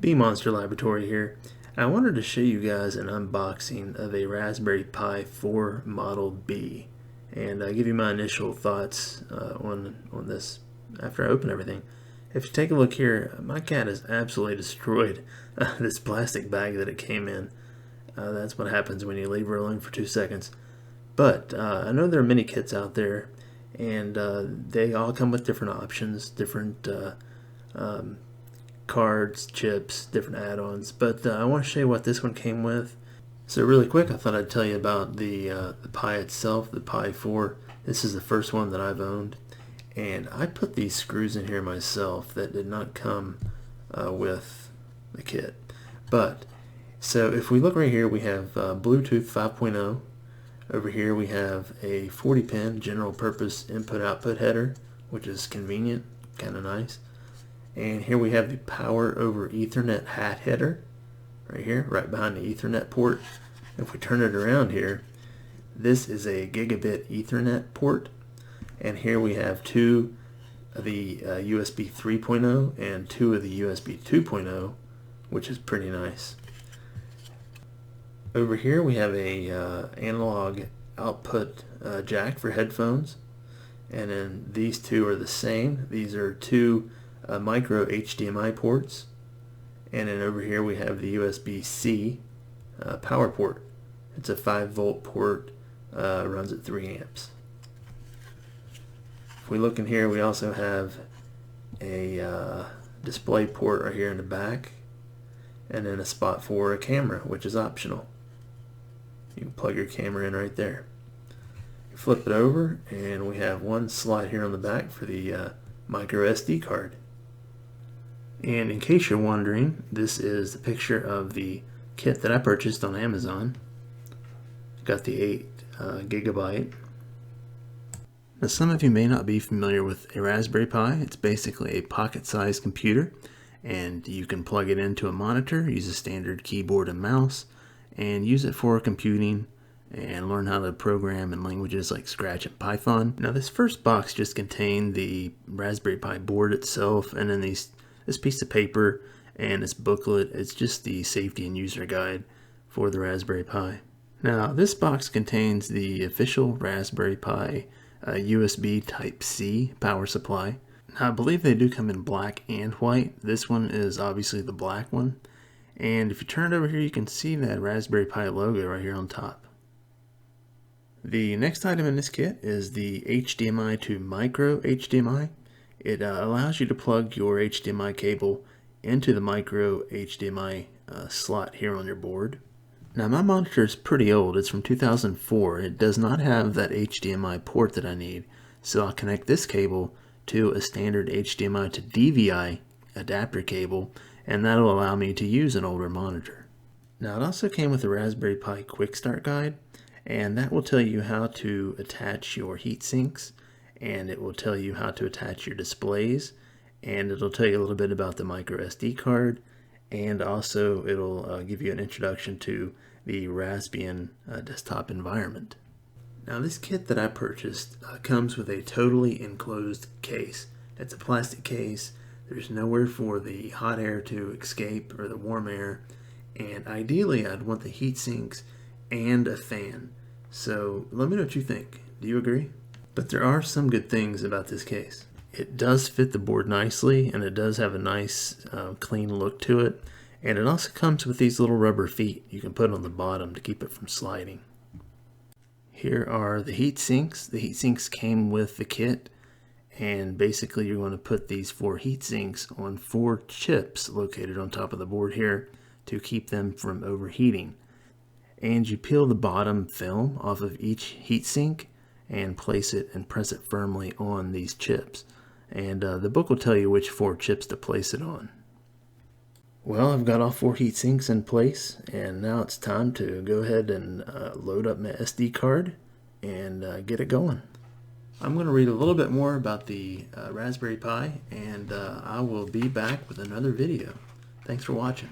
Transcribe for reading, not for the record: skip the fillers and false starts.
B Monster Laboratory here. I wanted to show you guys an unboxing of a Raspberry Pi 4 Model B and give you my initial thoughts on this after I open everything. If you take a look here, my cat has absolutely destroyed this plastic bag that it came in. That's what happens when you leave her alone for 2 seconds. But I know there are many kits out there, and they all come with different options, different cards, chips, different add-ons, but I want to show you what this one came with. So really quick, I thought I'd tell you about the Pi itself, the Pi 4. This is the first one that I've owned, and I put these screws in here myself that did not come with the kit. But so if we look right here, we have Bluetooth 5.0. Over here we have a 40-pin general purpose input-output header, which is convenient, kind of nice. And here we have the power over Ethernet hat header right here, right behind the Ethernet port. If we turn it around here, this is a gigabit Ethernet port, and here we have two of the USB 3.0 and two of the USB 2.0, which is pretty nice. Over here we have a analog output jack for headphones, and then these two are the same. These are two micro HDMI ports, and then over here we have the USB-C power port. It's a 5-volt port, runs at 3 amps. If we look in here, we also have a display port right here in the back, and then a spot for a camera, which is optional. You can plug your camera in right there. You flip it over, and we have one slot here on the back for the micro SD card. And in case you're wondering, this is the picture of the kit that I purchased on Amazon. Got the 8 gigabyte. Now, some of you may not be familiar with a Raspberry Pi. It's basically a pocket-sized computer, and you can plug it into a monitor, use a standard keyboard and mouse, and use it for computing and learn how to program in languages like Scratch and Python. Now, this first box just contained the Raspberry Pi board itself, and then this piece of paper and this booklet. It's just the safety and user guide for the Raspberry Pi. Now, this box contains the official Raspberry Pi USB Type-C power supply. Now, I believe they do come in black and white. This one is obviously the black one. And if you turn it over here, you can see that Raspberry Pi logo right here on top. The next item in this kit is the HDMI to micro HDMI. It allows you to plug your HDMI cable into the micro HDMI slot here on your board. Now, my monitor is pretty old. It's from 2004. It does not have that HDMI port that I need, so I'll connect this cable to a standard HDMI to DVI adapter cable, and that'll allow me to use an older monitor. Now, it also came with a Raspberry Pi Quick Start Guide, and that will tell you how to attach your heat sinks, and it will tell you how to attach your displays, and it'll tell you a little bit about the micro SD card, and also it'll give you an introduction to the Raspbian desktop environment. Now, this kit that I purchased comes with a totally enclosed case. It's a plastic case. There's nowhere for the hot air to escape or the warm air, and ideally I'd want the heat sinks and a fan. So let me know what you think. Do you agree? But there are some good things about this case. It does fit the board nicely, and it does have a nice clean look to it, and it also comes with these little rubber feet you can put on the bottom to keep it from sliding. Here are the heat sinks. The heat sinks came with the kit, and basically you're going to put these 4 heat sinks on 4 chips located on top of the board here to keep them from overheating. And you peel the bottom film off of each heat sink and place it and press it firmly on these chips. And the book will tell you which 4 chips to place it on. Well, I've got all 4 heat sinks in place, and now it's time to go ahead and load up my SD card and get it going. I'm going to read a little bit more about the Raspberry Pi, and I will be back with another video. Thanks for watching.